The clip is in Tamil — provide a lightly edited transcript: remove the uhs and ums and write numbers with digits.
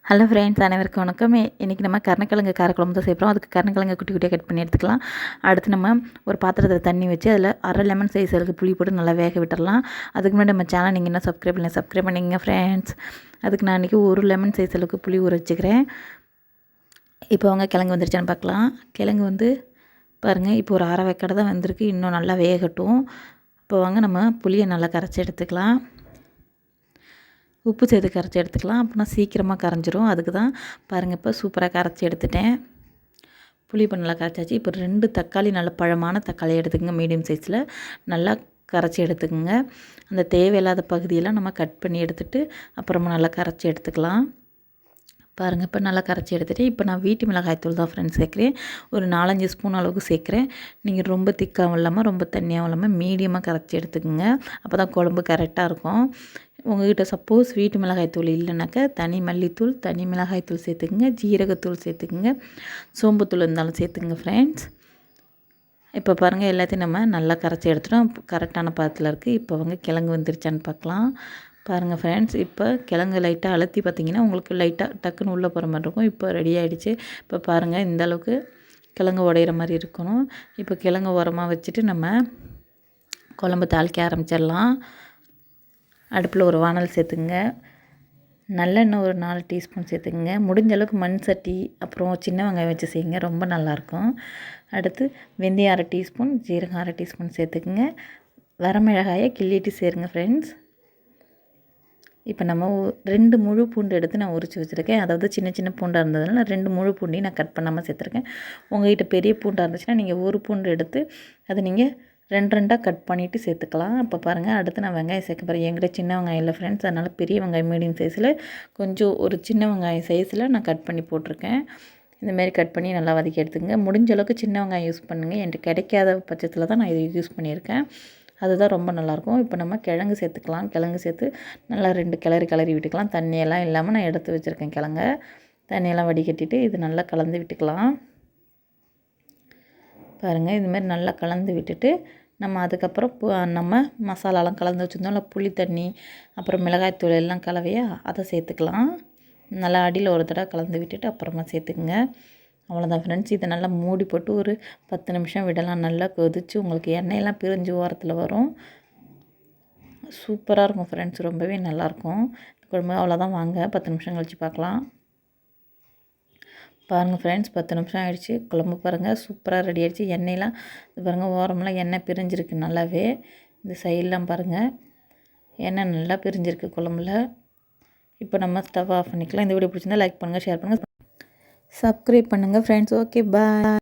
ஹலோ ஃப்ரெண்ட்ஸ், அனைவருக்கும் வணக்கம். இன்றைக்கி நம்ம கருணக்கிழங்கு காரக்குழம்பு தான் செய்கிறோம். அதுக்கு கருணக்கிழங்கு குட்டி குட்டியாக கட் பண்ணி எடுத்துக்கலாம். அடுத்து நம்ம ஒரு பாத்திரத்தில் தண்ணி வச்சு அதில் அரை லெமன் சைஸ் அளவுக்கு புளி போட்டு நல்லா வேக விட்டுடலாம். அதுக்கு முன்னாடி நம்ம சேனல் நீங்கள் என்ன சப்ஸ்கிரைப் பண்ணிங்க ஃப்ரெண்ட்ஸ். அதுக்கு நான் இன்றைக்கி ஒரு லெமன் சைஸ் அளவுக்கு புளி ஊற வச்சுக்கிறேன். இப்போ அவங்க கிழங்கு வந்துருச்சான்னு பார்க்கலாம். கிழங்கு வந்து பாருங்கள், இப்போ ஒரு அரை வேக்காடு தான் வந்திருக்கு. இன்னும் நல்லா வேகட்டும். இப்போ வாங்க நம்ம புளியை நல்லா கரைச்சி எடுத்துக்கலாம். உப்பு சேர்த்து கரைச்சி எடுத்துக்கலாம். அப்படின்னா சீக்கிரமாக கரைஞ்சிரும். அதுக்கு தான் பாருங்கள், இப்போ சூப்பராக கரைச்சி எடுத்துட்டேன். புளி இப்போ நல்லா கரைச்சாச்சு. இப்போ 2 தக்காளி, நல்ல பழமான தக்காளி எடுத்துக்கோங்க. மீடியம் சைஸில் நல்லா கரைச்சி எடுத்துக்கோங்க. அந்த தேவையில்லாத பகுதியெல்லாம் நம்ம கட் பண்ணி எடுத்துகிட்டு அப்புறமா நல்லா கரைச்சி எடுத்துக்கலாம். பாருங்கள், இப்போ நல்லா கரைச்சி எடுத்துகிட்டு இப்போ நான் வீட்டு மிளகாய்த்தூள் தான் ஃப்ரெண்ட்ஸ் சேர்க்குறேன். ஒரு 4-5 ஸ்பூன் அளவுக்கு சேர்க்குறேன். நீங்கள் ரொம்ப திக்காகவும் இல்லாமல் ரொம்ப தண்ணியாகவும் இல்லாமல் மீடியமாக கரைச்சி எடுத்துக்கோங்க. அப்போ தான் குழம்பு கரெக்டாக இருக்கும். உங்கள்கிட்ட சப்போஸ் வீட்டு மிளகாய்த்தூள் இல்லைனாக்கா தனி மல்லித்தூள், தனி மிளகாய்த்தூள் சேர்த்துக்குங்க, ஜீரகத்தூள் சேர்த்துக்குங்க, சோம்புத்தூள் இருந்தாலும் சேர்த்துக்குங்க ஃப்ரெண்ட்ஸ். இப்போ பாருங்கள், எல்லாத்தையும் நம்ம நல்லா கரைச்சி எடுத்துட்டோம். கரெக்டான பாதத்தில் இருக்குது. இப்போ கிழங்கு வந்துருச்சான்னு பார்க்கலாம். பாருங்கள் ஃப்ரெண்ட்ஸ், இப்போ கிழங்கு லைட்டாக அழுத்தி பார்த்திங்கன்னா உங்களுக்கு லைட்டாக டக்குன்னு உள்ளே போகிற மாதிரி இருக்கும். இப்போ ரெடி ஆகிடுச்சு. இப்போ பாருங்கள், இந்த அளவுக்கு கிழங்கு உடையிற மாதிரி இருக்கணும். இப்போ கிழங்கு உரமாக வச்சுட்டு நம்ம குழம்பு தாளிக்க ஆரம்பிச்சிடலாம். அடுப்பில் ஒரு வானல் சேர்த்துங்க. நல்லெண்ணெய் ஒரு 4 டீஸ்பூன் சேர்த்துக்குங்க. முடிஞ்ச அளவுக்கு மண் சட்டி அப்புறம் சின்ன வெங்காயம் வச்சு செய்யுங்க, ரொம்ப நல்லாயிருக்கும். அடுத்து வெந்தயம் 1/2 டீஸ்பூன், ஜீரகம் 1/2 டீஸ்பூன் சேர்த்துக்குங்க. வரமிளகாயை கிள்ளிட்டு சேருங்க ஃப்ரெண்ட்ஸ். இப்போ நம்ம 2 முழு பூண்டு எடுத்து நான் உரித்து வச்சுருக்கேன். அதாவது சின்ன சின்ன பூண்டாக இருந்ததுனால 2 முழு பூண்டையும் நான் கட் பண்ணாமல் சேர்த்துருக்கேன். உங்கள்கிட்ட பெரிய பூண்டாக இருந்துச்சுன்னா நீங்கள் ஒரு பூண்டு எடுத்து அதை நீங்கள் 2 கட் பண்ணிவிட்டு சேர்த்துக்கலாம். இப்போ பாருங்கள், அடுத்து நான் வெங்காயம் சேர்க்க போகிறேன். என்கிட்ட சின்ன வெங்காயம் இல்லை ஃப்ரெண்ட்ஸ், அதனால் பெரிய வெங்காயம் மீடியம் சைஸில் கொஞ்சம் ஒரு சின்ன வெங்காயம் சைஸில் நான் கட் பண்ணி போட்டிருக்கேன். இந்தமாரி கட் பண்ணி நல்லா வதக்கி எடுத்துங்க. முடிஞ்ச அளவுக்கு சின்ன வெங்காயம் யூஸ் பண்ணுங்கள். என்கிட்ட கிடைக்காத பட்சத்தில் தான் நான் இதை யூஸ் பண்ணியிருக்கேன். அதுதான் ரொம்ப நல்லாயிருக்கும். இப்போ நம்ம கிழங்கு சேர்த்துக்கலாம். கிழங்கு சேர்த்து நல்லா 2 கிளறி விட்டுக்கலாம். தண்ணியெல்லாம் இல்லாமல் நான் எடுத்து வச்சுருக்கேன் கிழங்க. தண்ணியெல்லாம் வடிகட்டிட்டு இது நல்லா கலந்து விட்டுக்கலாம். பாருங்கள், இதுமாரி நல்லா கலந்து விட்டுட்டு நம்ம அதுக்கப்புறம் நம்ம மசாலாலாம் கலந்து வச்சுருந்தோம்ல, புளி தண்ணி அப்புறம் மிளகாய்த்தூள் எல்லாம் கலவையாக அதை சேர்த்துக்கலாம். நல்லா அடியில் ஒரு தடவை கலந்து விட்டுட்டு அப்புறமா சேர்த்துக்குங்க. அவ்வளோதான் ஃப்ரெண்ட்ஸ். இதை நல்லா மூடி போட்டு ஒரு 10 நிமிஷம் விடலாம். நல்லா கொதித்து உங்களுக்கு எண்ணெயெல்லாம் பிரிஞ்சு ஓரத்தில் வரும். சூப்பராக இருக்கும் ஃப்ரெண்ட்ஸ், ரொம்பவே நல்லாயிருக்கும் குழம்பு. அவ்வளோதான், வாங்க 10 நிமிஷம் கழித்து பார்க்கலாம். பாருங்கள் ஃப்ரெண்ட்ஸ், 10 நிமிஷம் ஆகிடுச்சு. குழம்பு பாருங்கள், சூப்பராக ரெடி ஆகிடுச்சு. எண்ணெயெலாம் இது பாருங்கள், ஓரமெல்லாம் எண்ணெய் பிரிஞ்சிருக்கு நல்லாவே. இந்த சைடெலாம் பாருங்கள், எண்ணெய் நல்லா பிரிஞ்சிருக்கு குழம்புல. இப்போ நம்ம ஸ்டவ் ஆஃப் பண்ணிக்கலாம். இந்த வீடியோ பிடிச்சிருந்தா லைக் பண்ணுங்கள், ஷேர் பண்ணுங்கள், சப்ஸ்கிரைப் பண்ணுங்கள் ஃப்ரெண்ட்ஸ். ஓகே, பாய்.